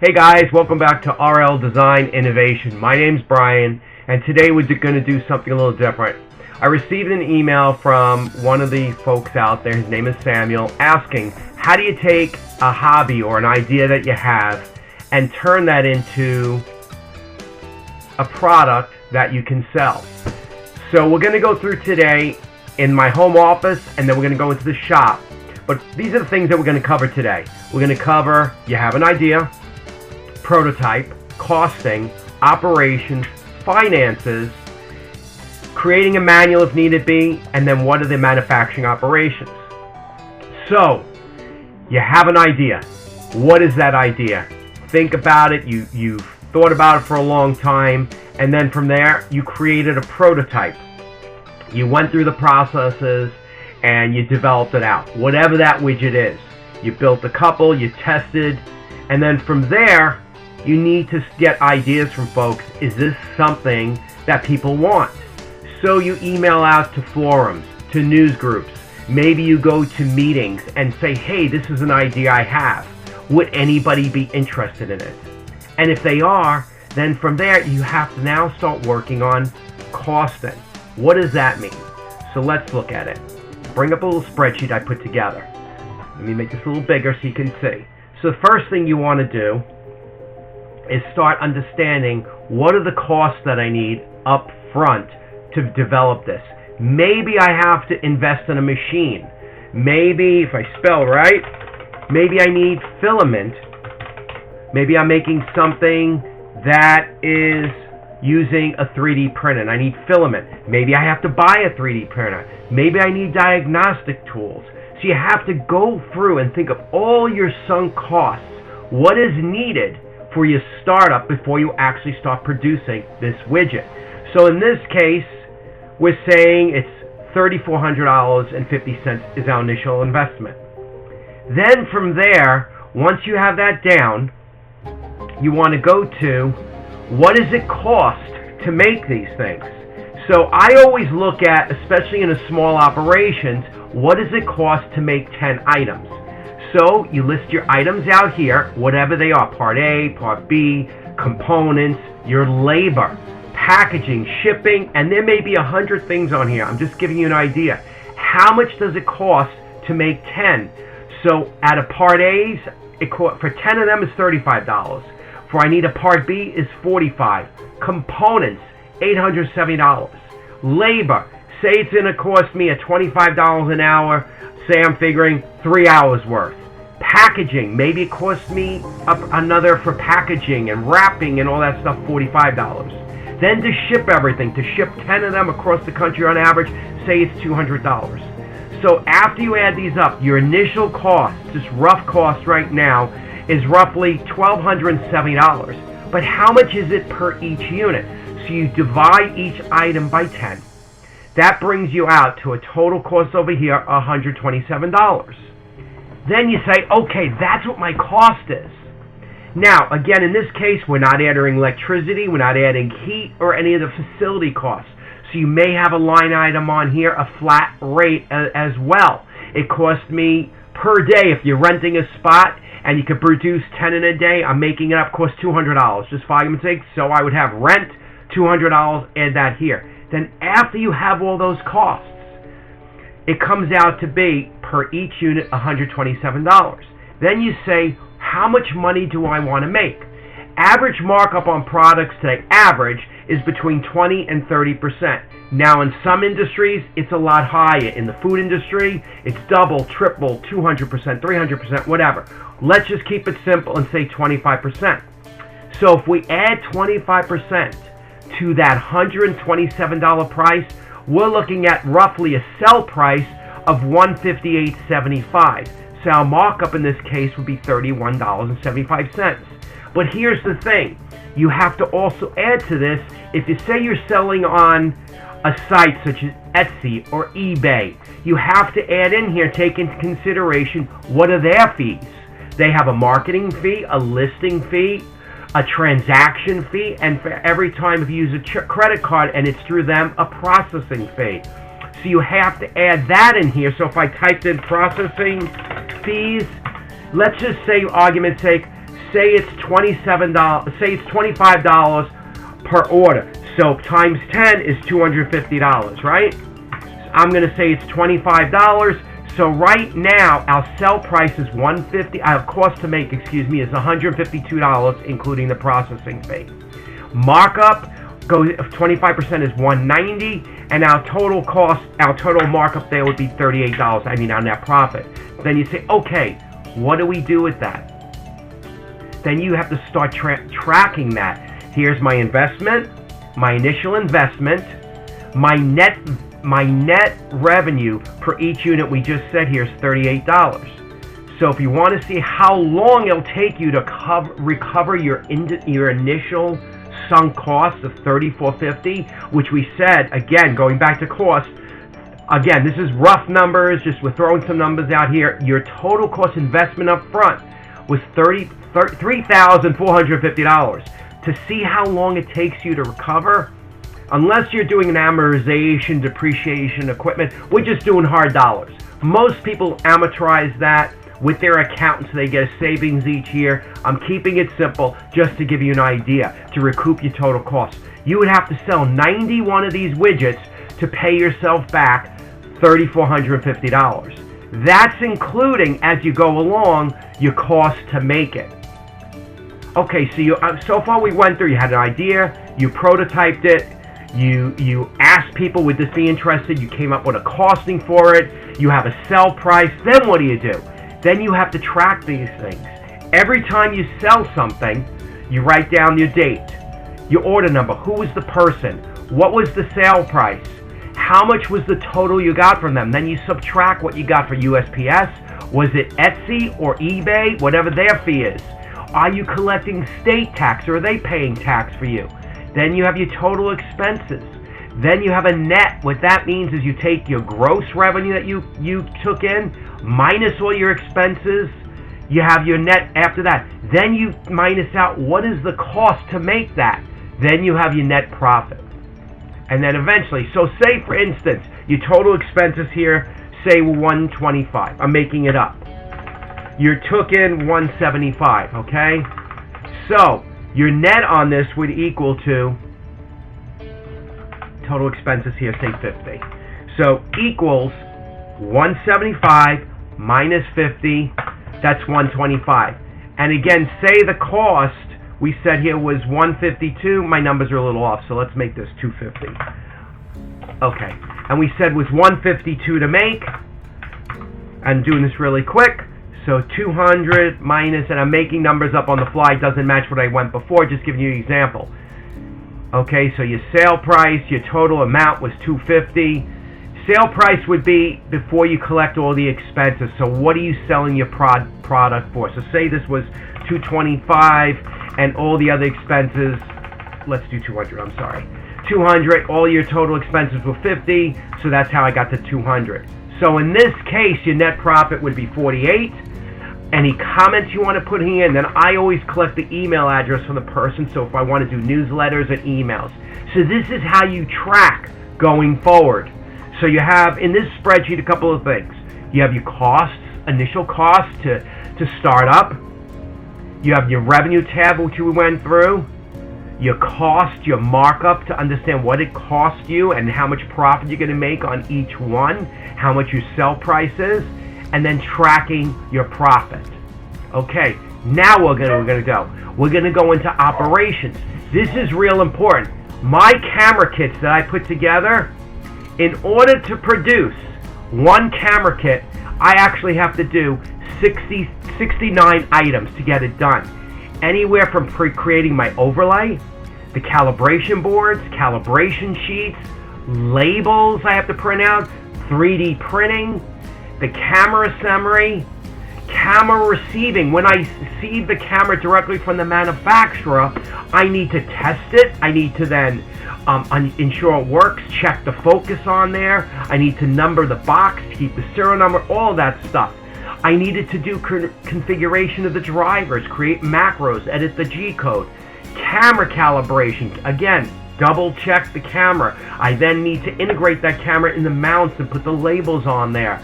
Hey guys, welcome back to RLDesign.Innovations. My name's Brian, and today we're going to do something a little different. I received an email from one of the folks out there, his name is Samuel, asking, how do you take a hobby or an idea that you have and turn that into a product that you can sell? So we're going to go through today in my home office, and then we're going to go into the shop. But these are the things that we're going to cover today. We're going to cover, you have an idea, prototype, costing, operations, finances, creating a manual if needed be, and then what are the manufacturing operations. So, you have an idea. What is that idea? Think about it. You've thought about it for a long time, and then from there, you created a prototype. You went through the processes, and you developed it out. Whatever that widget is. You built a couple, you tested, and then from there, you need to get ideas from folks. Is this something that people want? So you email out to forums, to news groups. Maybe you go to meetings and say, hey, this is an idea I have. Would anybody be interested in it? And if they are, then from there you have to now start working on costing. What does that mean? So let's look at it. Bring up a little spreadsheet I put together. Let me make this a little bigger so you can see. So the first thing you want to do is start understanding what are the costs that I need up front to develop this. Maybe I have to invest in a machine. Maybe, if I spell right, maybe I need filament. Maybe I'm making something that is using a 3D printer and I need filament. Maybe I have to buy a 3D printer. Maybe I need diagnostic tools. So you have to go through and think of all your sunk costs. What is needed for your startup before you actually start producing this widget? So in this case, we're saying it's $3,400.50 is our initial investment. Then from there, once you have that down, you want to go to what does it cost to make these things? So I always look at, especially in a small operations, what does it cost to make 10 items? So you list your items out here, whatever they are, part A, part B, components, your labor, packaging, shipping, and there may be 100 things on here. I'm just giving you an idea. How much does it cost to make 10? So at a part A's, for 10 of them is $35. For I need a part B is $45. Components, $870. Labor, say it's going to cost me at $25 an hour, say I'm figuring 3 hours worth. Packaging, maybe it costs me another for packaging and wrapping and all that stuff, $45. Then to ship everything, to ship 10 of them across the country on average, say it's $200. So after you add these up, your initial cost, just rough cost right now, is roughly $1,270. But how much is it per each unit? So you divide each item by 10. That brings you out to a total cost over here, $127. Then you say, okay, that's what my cost is. Now, again, in this case, we're not adding electricity, we're not adding heat or any of the facility costs. So you may have a line item on here, a flat rate as well. It costs me per day, if you're renting a spot and you could produce 10 in a day, I'm making it up, costs $200, just for argument's sake. So I would have rent, $200, add that here. Then after you have all those costs, it comes out to be, per each unit, $127. Then you say, how much money do I want to make? Average markup on products today, average, is between 20 and 30%. Now in some industries, it's a lot higher. In the food industry, it's double, triple, 200%, 300%, whatever. Let's just keep it simple and say 25%. So if we add 25% to that $127 price, we're looking at roughly a sell price of $158.75. So our markup in this case would be $31.75. But here's the thing. You have to also add to this, if you say you're selling on a site such as Etsy or eBay, you have to add in here, take into consideration, what are their fees? They have a marketing fee, a listing fee, a transaction fee, and for every time if you use a credit card and it's through them, a processing fee. So you have to add that in here. So if I typed in processing fees, let's just say, argument's sake, say it's $27, say it's $25 per order. So times 10 is $250, right? I'm going to say it's $25. So right now, our sell price is $150. Our cost to make, is $152, including the processing fee. Markup goes 25% is $190, and our total cost, our total markup there would be $38. I mean, our net profit. Then you say, okay, what do we do with that? Then you have to start tracking that. Here's my investment, my initial investment, my net revenue per each unit we just said here is $38. So if you want to see how long it'll take you to recover your initial sunk cost of $34.50, which we said, again, going back to cost, again, this is rough numbers, just we're throwing some numbers out here. Your total cost investment up front was $3,450. To see how long it takes you to recover, unless you're doing an amortization, depreciation, equipment, we're just doing hard dollars. Most people amortize that with their accountants. They get a savings each year. I'm keeping it simple just to give you an idea to recoup your total cost. You would have to sell 91 of these widgets to pay yourself back $3,450. That's including, as you go along, your cost to make it. Okay, so far we went through, you had an idea, you prototyped it, you asked people, would this be interested, you came up with a costing for it, you have a sell price, then what do? Then you have to track these things. Every time you sell something, you write down your date, your order number, who was the person, what was the sale price, how much was the total you got from them. Then you subtract what you got for USPS, was it Etsy or eBay, whatever their fee is. Are you collecting state tax or are they paying tax for you? Then you have your total expenses. Then you have a net. What that means is you take your gross revenue that you took in, minus all your expenses. You have your net after that. Then you minus out what is the cost to make that. Then you have your net profit. And then eventually, so say for instance, your total expenses here, say were $125. I'm making it up. You took in $175, okay? So your net on this would equal to total expenses here, say 50. So equals 175 minus 50, that's 125. And again, say the cost we said here was 152. My numbers are a little off, so let's make this 250. Okay, and we said was 152 to make. I'm doing this really quick. So 200 minus, and I'm making numbers up on the fly, doesn't match what I went before, just giving you an example. Okay, so your sale price, your total amount was 250. Sale price would be before you collect all the expenses. So what are you selling your product for? So say this was 225 and all the other expenses, let's do 200, I'm sorry. 200, all your total expenses were 50, so that's how I got to 200. So in this case, your net profit would be 48. Any comments you want to put in, then I always collect the email address from the person, so if I want to do newsletters and emails. So this is how you track going forward. So you have in this spreadsheet a couple of things. You have your costs, initial costs to start up. You have your revenue tab, which we went through. Your cost, your markup to understand what it costs you and how much profit you're going to make on each one, how much your sell price is, and then tracking your profit. Okay, now we're going to go. We're going to go into operations. This is real important. My camera kits that I put together, in order to produce one camera kit, I actually have to do 69 items to get it done. Anywhere from creating my overlay, the calibration boards, calibration sheets, labels I have to print out, 3D printing, the camera assembly, camera receiving. When I receive the camera directly from the manufacturer, I need to test it. I need to then ensure it works, check the focus on there. I need to number the box, keep the serial number, all that stuff. I needed to do configuration of the drivers, create macros, edit the G-code, camera calibration. Again, double check the camera. I then need to integrate that camera in the mounts and put the labels on there.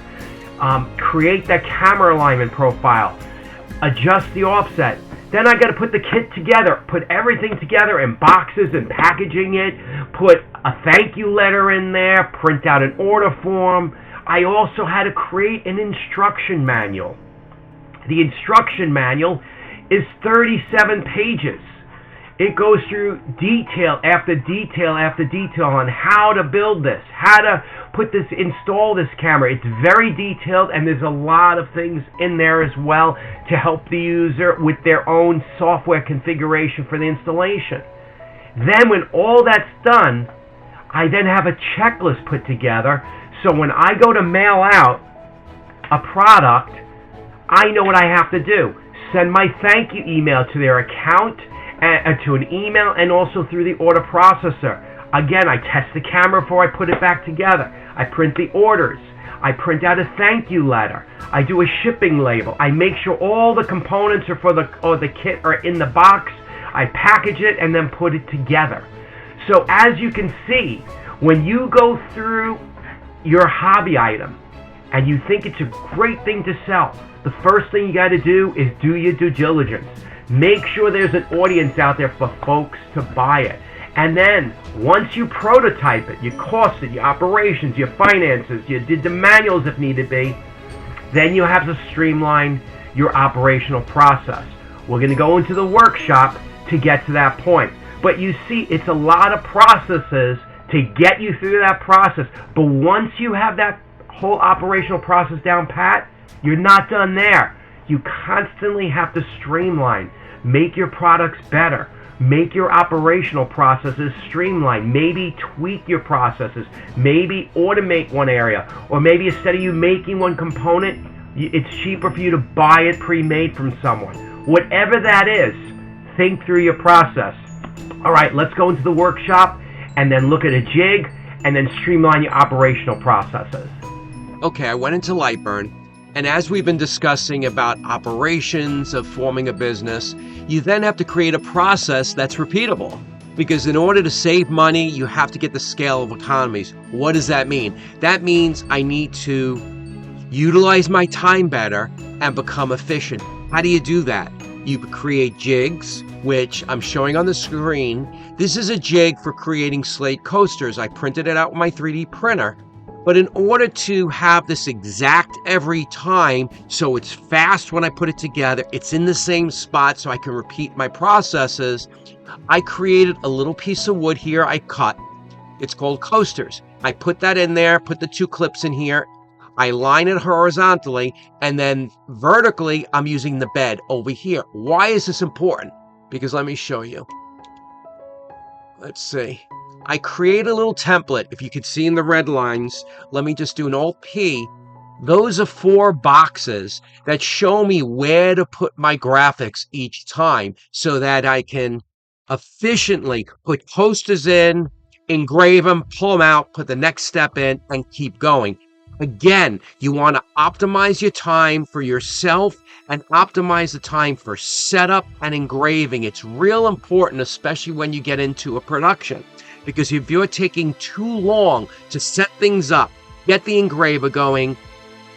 Create that camera alignment profile, adjust the offset, Then I got to put the kit together, put everything together in boxes and packaging it, put a thank you letter in there, print out an order form. I also had to create an instruction manual. The instruction manual is 37 pages. It goes through detail after detail after detail on how to build this, how to install this camera. It's very detailed, and there's a lot of things in there as well to help the user with their own software configuration for the installation. Then when all that's done, I then have a checklist put together, so when I go to mail out a product, I know what I have to do. Send my thank you email to their account, to an email, and also through the order processor. Again, I test the camera before I put it back together. I print the orders. I print out a thank you letter. I do a shipping label. I make sure all the components for the kit are in the box. I package it and then put it together. So as you can see, when you go through your hobby item and you think it's a great thing to sell, the first thing you got to do is do your due diligence. Make sure there's an audience out there for folks to buy it. And then, once you prototype it, you cost it, your operations, your finances, you did the manuals if needed be, then you have to streamline your operational process. We're going to go into the workshop to get to that point. But you see, it's a lot of processes to get you through that process. But once you have that whole operational process down pat, you're not done there. You constantly have to streamline, make your products better, make your operational processes streamlined, maybe tweak your processes, maybe automate one area, or maybe instead of you making one component, it's cheaper for you to buy it pre-made from someone. Whatever that is, think through your process. All right, let's go into the workshop and then look at a jig and then streamline your operational processes. Okay, I went into Lightburn, and as we've been discussing about operations of forming a business, you then have to create a process that's repeatable. Because in order to save money, you have to get the scale of economies. What does that mean? That means I need to utilize my time better and become efficient. How do you do that? You create jigs, which I'm showing on the screen. This is a jig for creating slate coasters. I printed it out with my 3D printer. But in order to have this exact every time, so it's fast when I put it together, it's in the same spot so I can repeat my processes, I created a little piece of wood here I cut. It's called coasters. I put that in there, put the two clips in here, I line it horizontally, and then vertically I'm using the bed over here. Why is this important? Because let me show you. Let's see. I create a little template. If you can see in the red lines, let me just do an Alt-P. Those are 4 boxes that show me where to put my graphics each time so that I can efficiently put posters in, engrave them, pull them out, put the next step in, and keep going. Again, you want to optimize your time for yourself and optimize the time for setup and engraving. It's real important, especially when you get into a production. Because if you're taking too long to set things up, get the engraver going,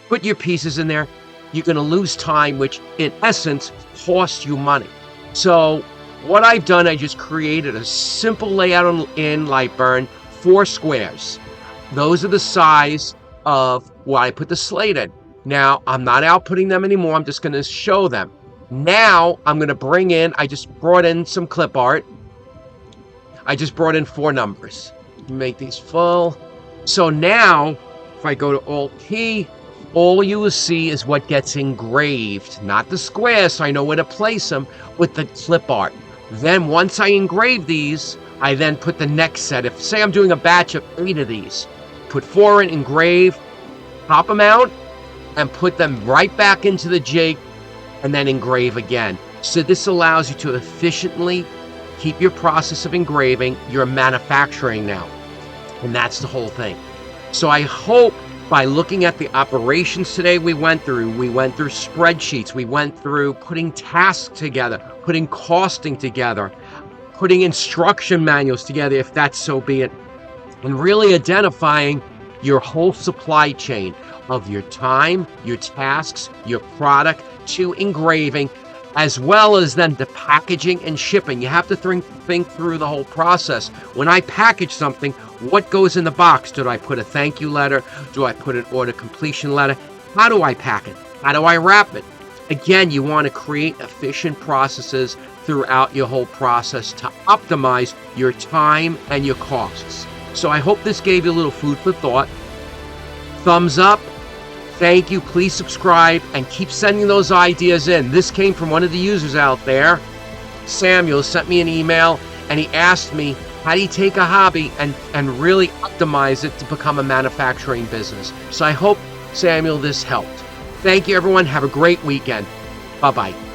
put your pieces in there, you're going to lose time, which in essence costs you money. So what I've done, I just created a simple layout in Lightburn, 4 squares. Those are the size of what I put the slate in. Now, I'm not outputting them anymore. I'm just going to show them. Now, I'm going to bring in, I just brought in some clip art. I just brought in 4 numbers. Make these full. So now, if I go to Alt-P, all you will see is what gets engraved, not the squares, so I know where to place them, with the clip art. Then once I engrave these, I then put the next set. If, say I'm doing a batch of 8 of these, put 4 in, engrave, pop them out, and put them right back into the jig, and then engrave again. So this allows you to efficiently keep your process of engraving. You're manufacturing now, and that's the whole thing. So I hope by looking at the operations today we went through spreadsheets, we went through putting tasks together, putting costing together, putting instruction manuals together if that's so be it, and really identifying your whole supply chain of your time, your tasks, your product to engraving, as well as then the packaging and shipping. You have to think through the whole process. When I package something, what goes in the box? Do I put a thank you letter? Do I put an order completion letter? How do I pack it? How do I wrap it? Again, you want to create efficient processes throughout your whole process to optimize your time and your costs. So I hope this gave you a little food for thought. Thumbs up. Thank you. Please subscribe and keep sending those ideas in. This came from one of the users out there. Samuel sent me an email and he asked me, how do you take a hobby and really optimize it to become a manufacturing business? So I hope, Samuel, this helped. Thank you, everyone. Have a great weekend. Bye-bye.